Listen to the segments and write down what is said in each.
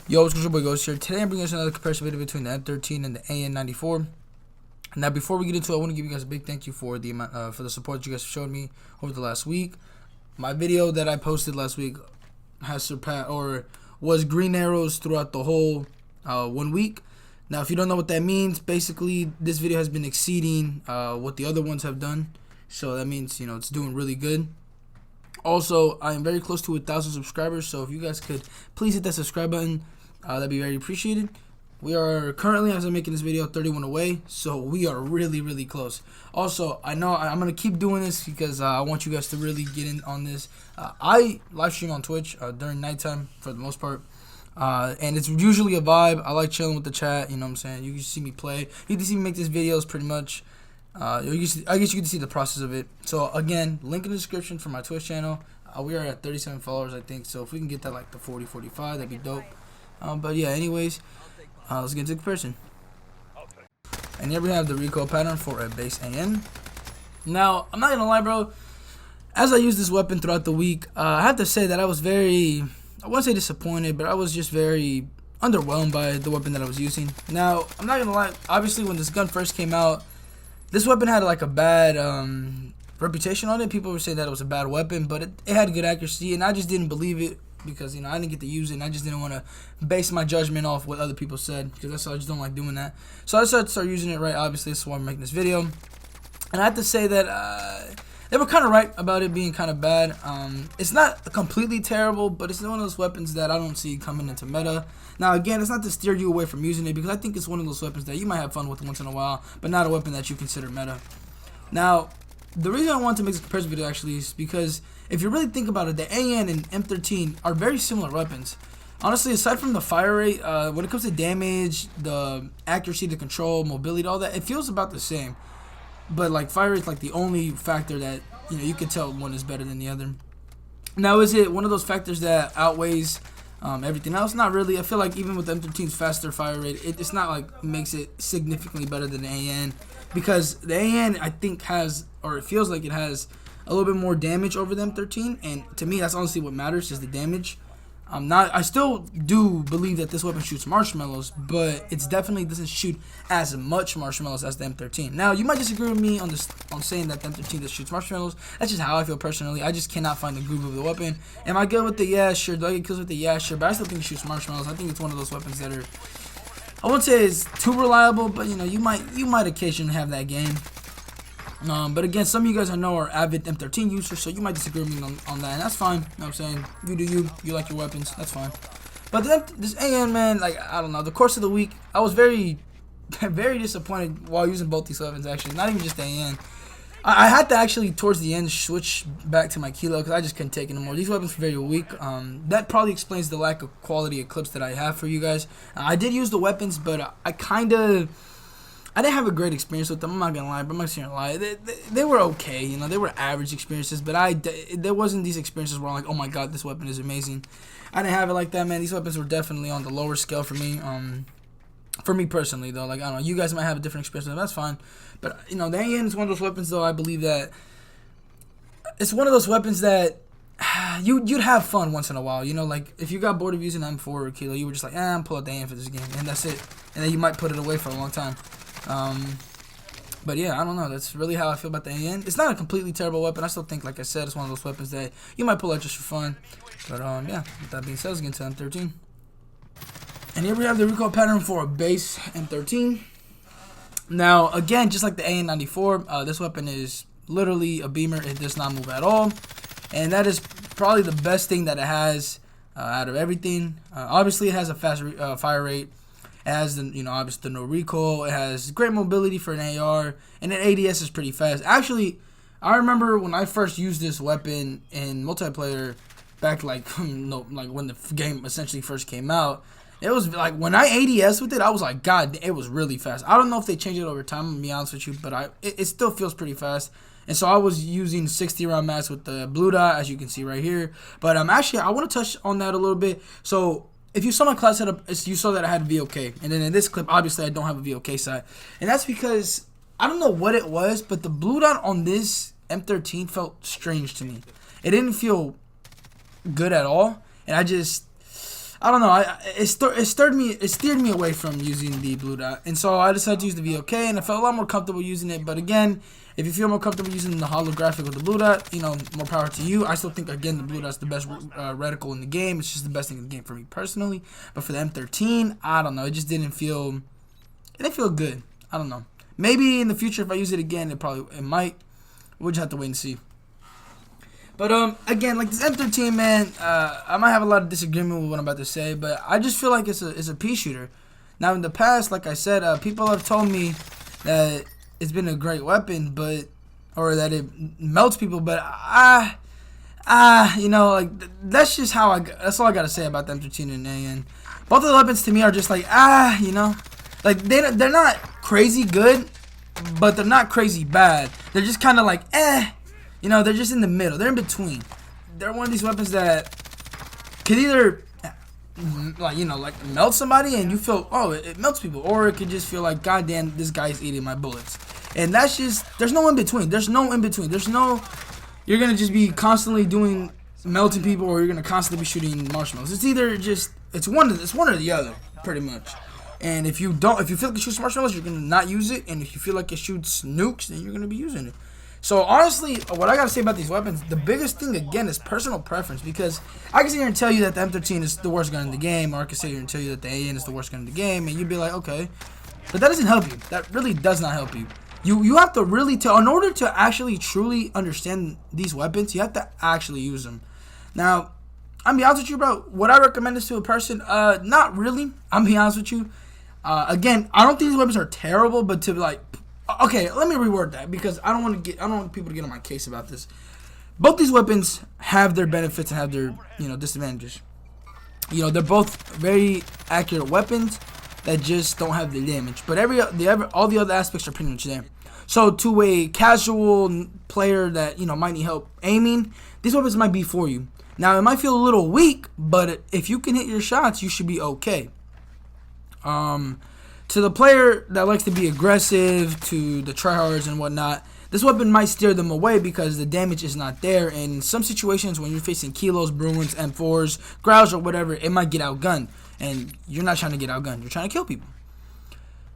Yo, what's good, boy? Ghost here. Today I'm bringing us another comparison video between the M13 and the AN-94. Now, before we get into it, I want to give you guys a big thank you for the amount, for the support you guys showed me over the last week. My video that I posted last week has surpassed or was green arrows throughout the whole 1 week. Now, if you don't know what that means, basically this video has been exceeding what the other ones have done. So that means it's doing really good. Also, I am very close to 1,000 subscribers, so if you guys could please hit that subscribe button, that'd be very appreciated. We are currently, as I'm making this video, 31 away, so we are really close. Also, I know I'm going to keep doing this because I want you guys to really get in on this. I live stream on Twitch during nighttime for the most part, and it's usually a vibe. I like chilling with the chat, you know what I'm saying? You can see me play. You can see me make these videos pretty much. I guess you can see the process of it. So again, link in the description for my Twitch channel. We are at 37 followers, I think. So if we can get that like to 40, 45, that'd be dope. But yeah, anyways, let's get into the comparison. And here we have the recoil pattern for a base AN. Now, I'm not gonna lie, bro. As I used this weapon throughout the week, I have to say that I was I wouldn't say disappointed, but I was just very underwhelmed by the weapon that I was using. Now, I'm not gonna lie. Obviously, when this gun first came out, this weapon had like a bad reputation on it. People were saying that it was a bad weapon, but it had good accuracy, and I just didn't believe it because I didn't get to use it, and I just didn't want to base my judgment off what other people said, because I just don't like doing that. So I decided to start using it, right? Obviously, that's why I'm making this video, and I have to say that they were kind of right about it being kind of bad. It's not completely terrible, but it's one of those weapons that I don't see coming into meta. Now, again, it's not to steer you away from using it, because I think it's one of those weapons that you might have fun with once in a while, but not a weapon that you consider meta. Now, the reason I wanted to make this comparison video actually is because if you really think about it, the AN and M13 are very similar weapons. Honestly, aside from the fire rate, when it comes to damage, the accuracy, the control, mobility, all that, it feels about the same. But like fire rate is like the only factor that you can tell one is better than the other. Now, is it one of those factors that outweighs everything else? Not really. I feel like even with the M13's faster fire rate, it's not like makes it significantly better than the AN, because the AN I think has, or it feels like it has, a little bit more damage over the M13, and to me that's honestly what matters, is the damage. I still do believe that this weapon shoots marshmallows, but it definitely doesn't shoot as much marshmallows as the M13. Now, you might disagree with me on saying that the M13 that shoots marshmallows. That's just how I feel personally. I just cannot find the groove of the weapon. Am I good with the yeah, sure? Do I get kills with the yeah, sure? But I still think it shoots marshmallows. I think it's one of those weapons that are, I wouldn't say it's too reliable, but you might occasionally have that game. But again, some of you guys I know are avid M13 users, so you might disagree with me on that, and that's fine. You know what I'm saying? You do you like your weapons, that's fine. But then this AN, man, like, I don't know, the course of the week, I was very disappointed while using both these weapons, actually. Not even just the AN. I had to actually, towards the end, switch back to my kilo, because I just couldn't take it anymore. These weapons were very weak. That probably explains the lack of quality of clips that I have for you guys. I did use the weapons, but I didn't have a great experience with them. I'm not gonna lie, but I'm not gonna lie. They were okay, they were average experiences. But there wasn't these experiences where I'm like, oh my god, this weapon is amazing. I didn't have it like that, man. These weapons were definitely on the lower scale for me. For me personally, though, like, I don't know, you guys might have a different experience with them. That's fine. But the AN is one of those weapons, though. I believe that it's one of those weapons that you'd have fun once in a while. Like if you got bored of using M4 or Kilo, you were just like, I'm pull out the AN for this game, and that's it. And then you might put it away for a long time. But yeah, I don't know. That's really how I feel about the AN. It's not a completely terrible weapon. I still think, like I said, it's one of those weapons that you might pull out just for fun. But yeah, with that being said, let's get into M13. And here we have the recoil pattern for a base M13. Now, again, just like the AN-94, this weapon is literally a beamer. It does not move at all. And that is probably the best thing that it has out of everything. Obviously, it has a fast fire rate. It has obviously the no recoil. It has great mobility for an AR, and then ADS is pretty fast. Actually, I remember when I first used this weapon in multiplayer back like when the game essentially first came out. It was like when I ADS with it, I was like, God, it was really fast. I don't know if they changed it over time, I'm gonna be honest with you, but it still feels pretty fast. And so I was using 60 round mags with the blue dot, as you can see right here. But actually, I want to touch on that a little bit. So if you saw my class setup, you saw that I had a VOK. And then in this clip, obviously, I don't have a VOK sight. And that's because, I don't know what it was, but the blue dot on this M13 felt strange to me. It didn't feel good at all. And I don't know. It steered me away from using the blue dot, and so I decided to use the VOK, and I felt a lot more comfortable using it. But again, if you feel more comfortable using the holographic with the blue dot, you know, more power to you. I still think again the blue dot's the best reticle in the game. It's just the best thing in the game for me personally. But for the M13, I don't know. It just didn't feel. It didn't feel good. I don't know. Maybe in the future if I use it again, it might. We'll just have to wait and see. But again, like this M13, man, I might have a lot of disagreement with what I'm about to say, but I just feel like it's a pea shooter. Now in the past, like I said, people have told me that it's been a great weapon, or that it melts people, but you know, like that's just how that's all I gotta say about the M13 and AN. Both of the weapons to me are just like you know, like they're not crazy good, but they're not crazy bad. They're just kind of like you know, they're just in the middle. They're in between. They're one of these weapons that could either, like, you know, like melt somebody and you feel, oh, it melts people. Or it could just feel like, God damn, this guy's eating my bullets. And that's just, there's no in between. There's no in between. There's no, you're going to just be constantly doing melting people or you're going to constantly be shooting marshmallows. It's either just, it's one or the other, pretty much. And if you feel like it shoots marshmallows, you're going to not use it. And if you feel like it shoots nukes, then you're going to be using it. So honestly, what I gotta say about these weapons, the biggest thing again is personal preference, because I can sit here and tell you that the M13 is the worst gun in the game, or I can sit here and tell you that the AN is the worst gun in the game, and you'd be like, okay, but that doesn't help you. That really does not help you. You have to really in order to actually truly understand these weapons, you have to actually use them. Now, I'm be honest with you, bro. Would I recommend this to a person? Not really. I'm be honest with you. Again, I don't think these weapons are terrible, but to like. Okay, let me reword that because I don't want people to get on my case about this. Both these weapons have their benefits and have their, you know, disadvantages. You know, they're both very accurate weapons that just don't have the damage. But all the other aspects are pretty much there. So to a casual player that, you know, might need help aiming, these weapons might be for you. Now, it might feel a little weak, but if you can hit your shots, you should be okay. To the player that likes to be aggressive, to the tryhards and whatnot, this weapon might steer them away because the damage is not there. And in some situations, when you're facing kilos, Bruins, M4s, Growls, or whatever, it might get outgunned. And you're not trying to get outgunned. You're trying to kill people.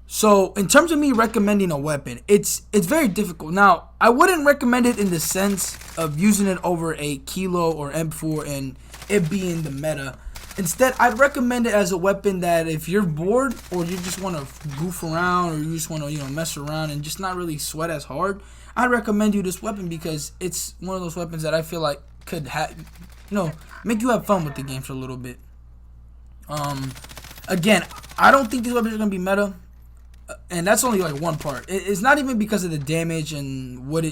So, in terms of me recommending a weapon, it's very difficult. Now, I wouldn't recommend it in the sense of using it over a Kilo or M4 and it being the meta. Instead, I'd recommend it as a weapon that if you're bored or you just want to goof around or you just want to, you know, mess around and just not really sweat as hard, I'd recommend you this weapon because it's one of those weapons that I feel like could make you have fun with the game for a little bit. Again, I don't think these weapons are going to be meta, and that's only like one part. It's not even because of the damage and what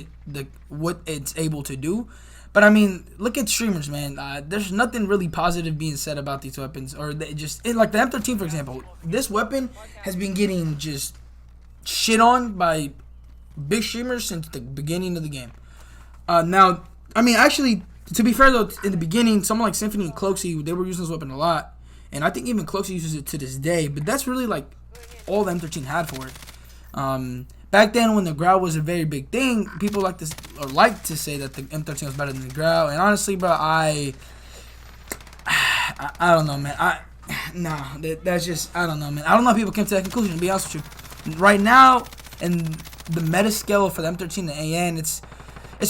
it's able to do. But I mean, look at streamers, man. There's nothing really positive being said about these weapons, or like the M13, for example. This weapon has been getting just shit on by big streamers since the beginning of the game. Now, I mean, actually, to be fair though, in the beginning, someone like Symphony and Cloaksy, they were using this weapon a lot, and I think even Cloaksy uses it to this day. But that's really like all the M13 had for it. Back then, when the Growl was a very big thing, people like to say that the M13 was better than the Growl. And honestly, bro, I don't know, man. That's just, I don't know, man. I don't know how people came to that conclusion, to be honest with you. Right now, in the meta scale for the M13 and AN, it's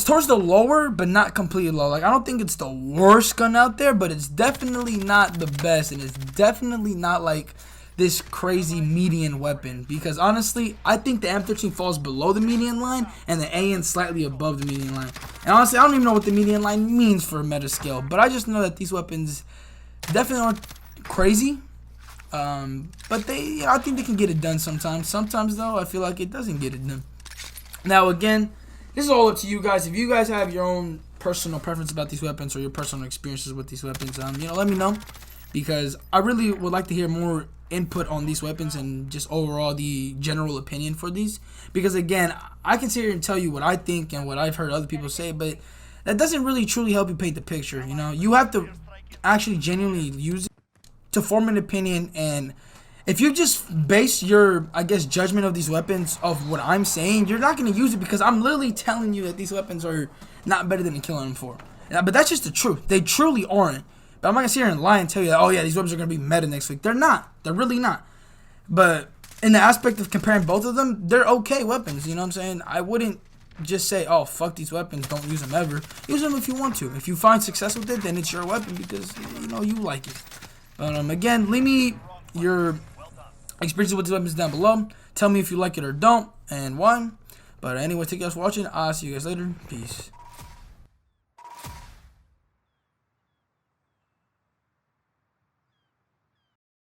towards the lower, but not completely low. Like, I don't think it's the worst gun out there, but it's definitely not the best. And it's definitely not like this crazy median weapon, because honestly, I think the M13 falls below the median line and the AN slightly above the median line. And honestly, I don't even know what the median line means for a meta scale, but I just know that these weapons definitely aren't crazy. But I think they can get it done sometimes. Sometimes though, I feel like it doesn't get it done. Now again, this is all up to you guys. If you guys have your own personal preference about these weapons or your personal experiences with these weapons, let me know, because I really would like to hear more input on these weapons and just overall the general opinion for these, because again, I can sit here and tell you what I think and what I've heard other people say, but that doesn't really truly help you paint the picture. You know, you have to actually genuinely use it to form an opinion. And if you just base your, I guess, judgment of these weapons of what I'm saying, you're not going to use it, because I'm literally telling you that these weapons are not better than a Killer M4. But that's just the truth. They truly aren't. But I'm not gonna sit here and lie and tell you that, oh yeah, these weapons are gonna be meta next week. They're not. They're really not. But in the aspect of comparing both of them, they're okay weapons. You know what I'm saying? I wouldn't just say, oh, fuck these weapons, don't use them ever. Use them if you want to. If you find success with it, then it's your weapon because, you know, you like it. But again, leave me your experiences with these weapons down below. Tell me if you like it or don't and why. But anyway, thank you guys for watching. I'll see you guys later. Peace.